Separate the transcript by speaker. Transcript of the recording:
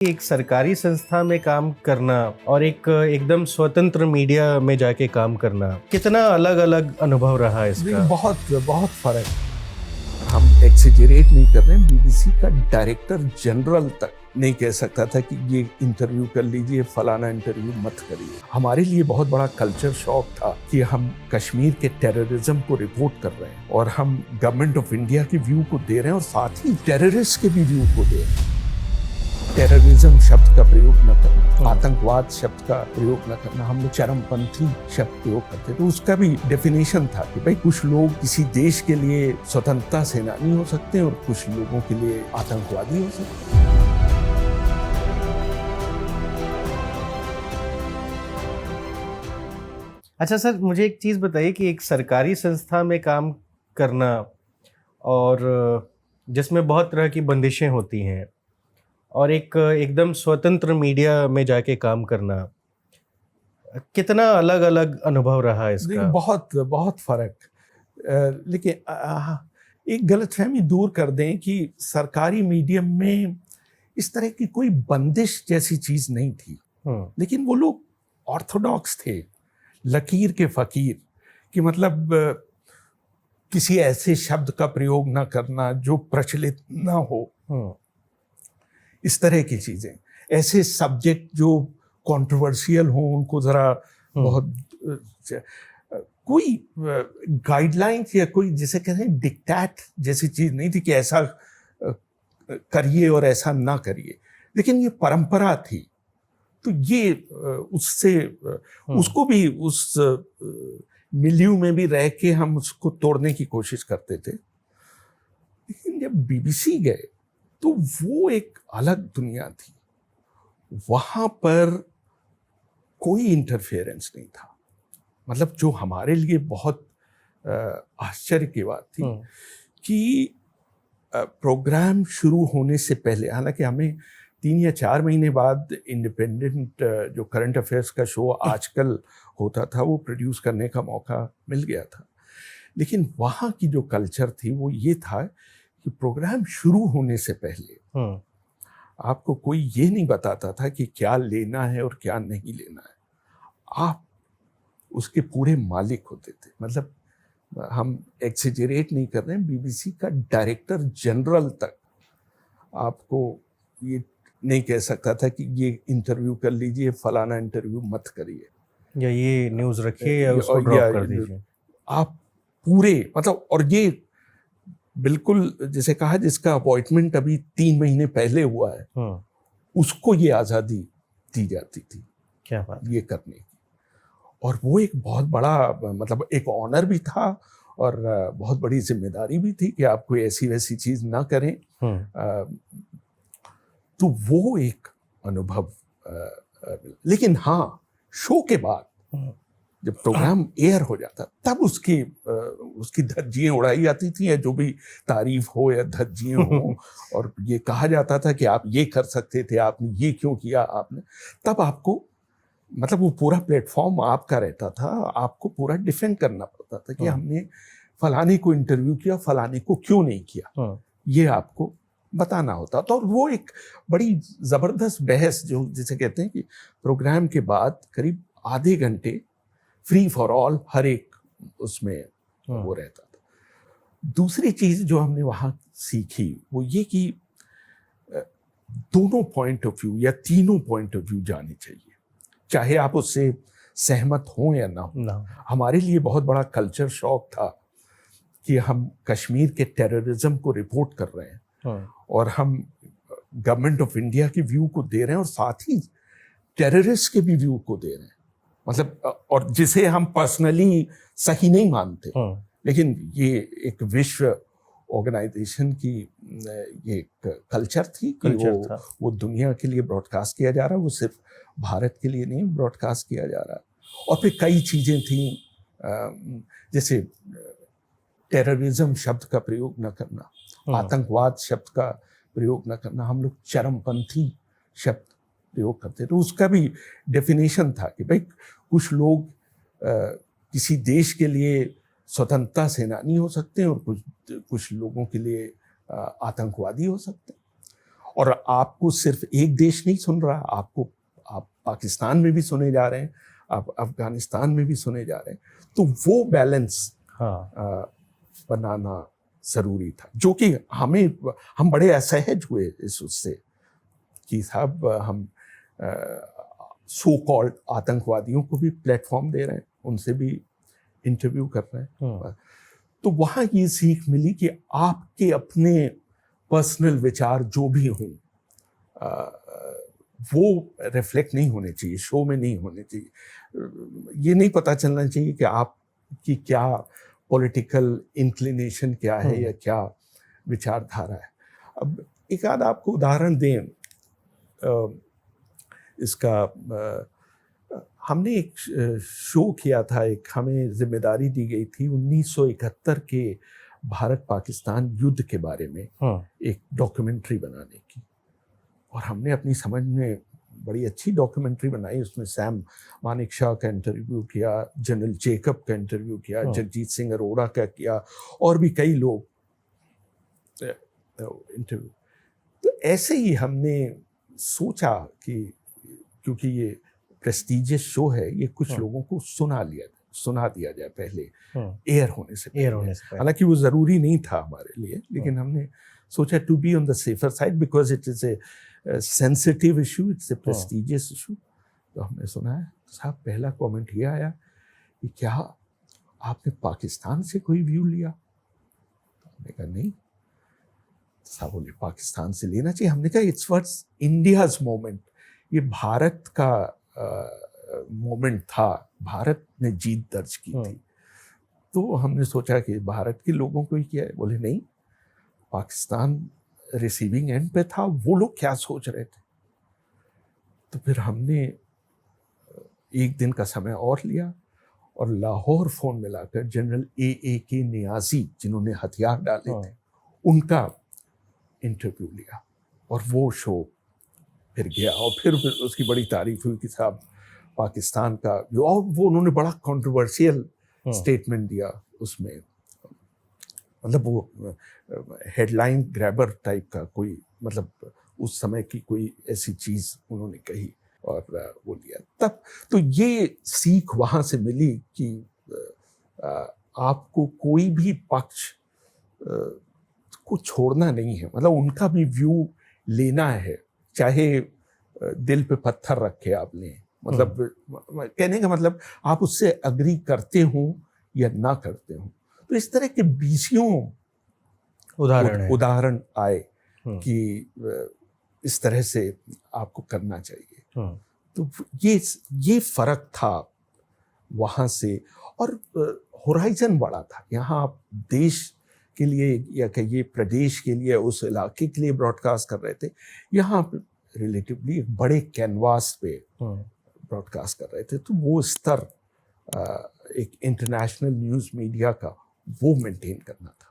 Speaker 1: एक सरकारी संस्था में काम करना और एक एकदम स्वतंत्र मीडिया में जाके काम करना, कितना अलग अलग अनुभव रहा है इसका?
Speaker 2: बहुत बहुत फर्क। हम एक्सेजरेट नहीं कर रहे हैं। बीबीसी का डायरेक्टर जनरल तक नहीं कह सकता था कि ये इंटरव्यू कर लीजिए, फलाना इंटरव्यू मत करिए। हमारे लिए बहुत बड़ा कल्चर शॉक था कि हम कश्मीर के टेररिज्म को रिपोर्ट कर रहे हैं और हम गवर्नमेंट ऑफ इंडिया के व्यू को दे रहे हैं और साथ ही टेररिस्ट के भी व्यू को दे रहे हैं। टेररिज्म शब्द का प्रयोग न करना, आतंकवाद शब्द का प्रयोग न करना, हम लोग चरमपंथी शब्द प्रयोग करते तो उसका भी डेफिनेशन था कि भाई कुछ लोग किसी देश के लिए स्वतंत्रता सेनानी हो सकते हैं और कुछ लोगों के लिए आतंकवादी हो सकते हैं।
Speaker 1: अच्छा सर, मुझे एक चीज़ बताइए कि एक सरकारी संस्था में काम करना और जिसमें बहुत तरह की बंदिशें होती हैं और एक एकदम स्वतंत्र मीडिया में जाके काम करना, कितना अलग अलग अनुभव रहा है इसका?
Speaker 2: बहुत बहुत फर्क। लेकिन एक गलतफहमी दूर कर दें कि सरकारी मीडियम में इस तरह की कोई बंदिश जैसी चीज नहीं थी। लेकिन वो लोग ऑर्थोडॉक्स थे, लकीर के फकीर, कि मतलब किसी ऐसे शब्द का प्रयोग ना करना जो प्रचलित ना हो, इस तरह की चीजें, ऐसे सब्जेक्ट जो कंट्रोवर्शियल हो उनको जरा बहुत कोई गाइडलाइंस या कोई जिसे कहते हैं डिक्टेट जैसी चीज नहीं थी कि ऐसा करिए और ऐसा ना करिए। लेकिन ये परंपरा थी, तो ये उससे उसको भी उस मिलियू में भी रह के हम उसको तोड़ने की कोशिश करते थे। लेकिन जब बीबीसी गए तो वो एक अलग दुनिया थी। वहां पर कोई इंटरफेरेंस नहीं था। मतलब जो हमारे लिए बहुत आश्चर्य की बात थी कि प्रोग्राम शुरू होने से पहले, हालांकि हमें 3 या 4 महीने बाद इंडिपेंडेंट जो करंट अफेयर्स का शो आजकल होता था वो प्रोड्यूस करने का मौका मिल गया था, लेकिन वहाँ की जो कल्चर थी वो ये था कि प्रोग्राम शुरू होने से पहले आपको कोई ये नहीं बताता था कि क्या लेना है और क्या नहीं लेना है। आप उसके पूरे मालिक होते थे। मतलब हम एक्सेजरेट नहीं कर रहे हैं। बीबीसी का डायरेक्टर जनरल तक आपको ये नहीं कह सकता था कि ये इंटरव्यू कर लीजिए, फलाना इंटरव्यू मत करिए,
Speaker 1: या ये न्यूज़ रखिए या उसको ड्रॉप कर दीजिए।
Speaker 2: आप पूरे मतलब, और ये बिल्कुल जैसे कहा जिसका अपॉइंटमेंट अभी 3 महीने पहले हुआ है, उसको ये आज़ादी दी जाती थी,
Speaker 1: क्या बात,
Speaker 2: ये करने की। और वो एक बहुत बड़ा मतलब एक ऑनर भी था और बहुत बड़ी जिम्मेदारी भी थी कि आप कोई ऐसी वैसी चीज ना करें। तो वो एक अनुभव। लेकिन हाँ, शो के बाद जब प्रोग्राम एयर हो जाता तब उसकी धज्जियां उड़ाई जाती थी, या जो भी तारीफ हो या धज्जियां हो, और ये कहा जाता था कि आप ये कर सकते थे, आपने ये क्यों किया, आपने, तब आपको मतलब वो पूरा प्लेटफॉर्म आपका रहता था, आपको पूरा डिफेंड करना पड़ता था कि हमने फलाने को इंटरव्यू किया, फलाने को क्यों नहीं किया, ये आपको बताना होता। तो वो एक बड़ी जबरदस्त बहस, जो जिसे कहते हैं कि प्रोग्राम के बाद करीब आधे घंटे फ्री फॉर ऑल हर एक उसमें वो रहता था। दूसरी चीज जो हमने वहां सीखी वो ये कि दोनों पॉइंट ऑफ व्यू या तीनों पॉइंट ऑफ व्यू जाने चाहिए, चाहे आप उससे सहमत हों या ना हो। हमारे लिए बहुत बड़ा कल्चर शॉक था कि हम कश्मीर के टेररिज्म को रिपोर्ट कर रहे हैं और हम गवर्नमेंट ऑफ इंडिया के व्यू को दे रहे हैं और साथ ही टेररिस्ट के भी व्यू को दे रहे हैं। मतलब, और जिसे हम पर्सनली सही नहीं मानते, लेकिन ये एक विश्व ऑर्गेनाइजेशन की ये एक कल्चर थी कि वो दुनिया के लिए ब्रॉडकास्ट किया जा रहा है, वो सिर्फ भारत के लिए नहीं ब्रॉडकास्ट किया जा रहा है। और फिर कई चीज़ें थी, जैसे टेररिज्म शब्द का प्रयोग न करना, आतंकवाद शब्द का प्रयोग न करना, हम लोग चरमपंथी शब्द प्रयोग करते थे। उसका भी डेफिनेशन था कि भाई कुछ लोग किसी देश के लिए स्वतंत्रता सेनानी हो सकते हैं और कुछ लोगों के लिए आतंकवादी हो सकते हैं। और आपको सिर्फ एक देश नहीं सुन रहा, आप पाकिस्तान में भी सुने जा रहे हैं, आप अफगानिस्तान में भी सुने जा रहे हैं। तो वो बैलेंस बनाना ज़रूरी था, जो कि हम बड़े असहज हुए इस उससे कि साहब हम सो कॉल्ड आतंकवादियों को भी प्लेटफॉर्म दे रहे हैं, उनसे भी इंटरव्यू कर रहे हैं। तो वहाँ ये सीख मिली कि आपके अपने पर्सनल विचार जो भी हों वो रिफ्लेक्ट नहीं होने चाहिए, शो में नहीं होने चाहिए। ये नहीं पता चलना चाहिए कि आपकी क्या पॉलिटिकल इंक्लिनेशन क्या है या क्या विचारधारा है। अब एक आध आपको उदाहरण दें इसका। हमने एक शो किया था, एक हमें जिम्मेदारी दी गई थी 1971 के भारत पाकिस्तान युद्ध के बारे में एक डॉक्यूमेंट्री बनाने की, और हमने अपनी समझ में बड़ी अच्छी डॉक्यूमेंट्री बनाई। उसमें सैम मानेकशॉ का इंटरव्यू किया, जनरल जेकब का इंटरव्यू किया, जगजीत सिंह अरोड़ा का किया, और भी कई लोग इंटरव्यू। तो ऐसे ही हमने सोचा कि क्योंकि ये प्रेस्टीजियस शो है, ये कुछ लोगों को सुना दिया जाए पहले एयर होने से पहले। हालांकि वो ज़रूरी नहीं था हमारे लिए, लेकिन हमने सोचा to be on the safer side because it is a sensitive issue, it's a prestigious issue. तो हमने सुना है, साहब पहला कमेंट ये आया कि क्या आपने पाकिस्तान से कोई व्यू लिया? तो हमने कहा नहीं। साहब बोले पाकिस्तान से लेना चाहिए। हमने कहा इट्स व्हाट्स इंडियाज मोमेंट, ये भारत का मोमेंट था, भारत ने जीत दर्ज की थी। तो हमने सोचा कि भारत के लोगों को ही किया है। बोले नहीं, पाकिस्तान रिसीविंग एंड पे था, वो लोग क्या सोच रहे थे। तो फिर हमने एक दिन का समय और लिया और लाहौर फोन मिलाकर जनरल A.A.K. नियाजी, जिन्होंने हथियार डाले थे, उनका इंटरव्यू लिया, और वो शो फिर गया। और फिर उसकी बड़ी तारीफ हुई कि साहब पाकिस्तान का, और वो उन्होंने बड़ा कंट्रोवर्शियल स्टेटमेंट दिया उसमें, मतलब वो हेडलाइन ग्रैबर टाइप का कोई, मतलब उस समय की कोई ऐसी चीज़ उन्होंने कही और वो लिया। तब तो ये सीख वहाँ से मिली कि आपको कोई भी पक्ष को छोड़ना नहीं है, मतलब उनका भी व्यू लेना है, चाहे दिल पे पत्थर रखे आप लें। मतलब कहने का मतलब आप उससे अग्री करते हो या ना करते हो। तो इस तरह के बीसियों उदाहरण आए कि इस तरह से आपको करना चाहिए। तो ये फर्क था वहाँ से, और होराइजन बड़ा था। यहाँ आप देश के लिए या कहिए प्रदेश के लिए, उस इलाके के लिए ब्रॉडकास्ट कर रहे थे। यहाँ पे रिलेटिवली एक बड़े कैनवास पे ब्रॉडकास्ट कर रहे थे। तो वो स्तर एक इंटरनेशनल न्यूज़ मीडिया का वो मेंटेन करना था।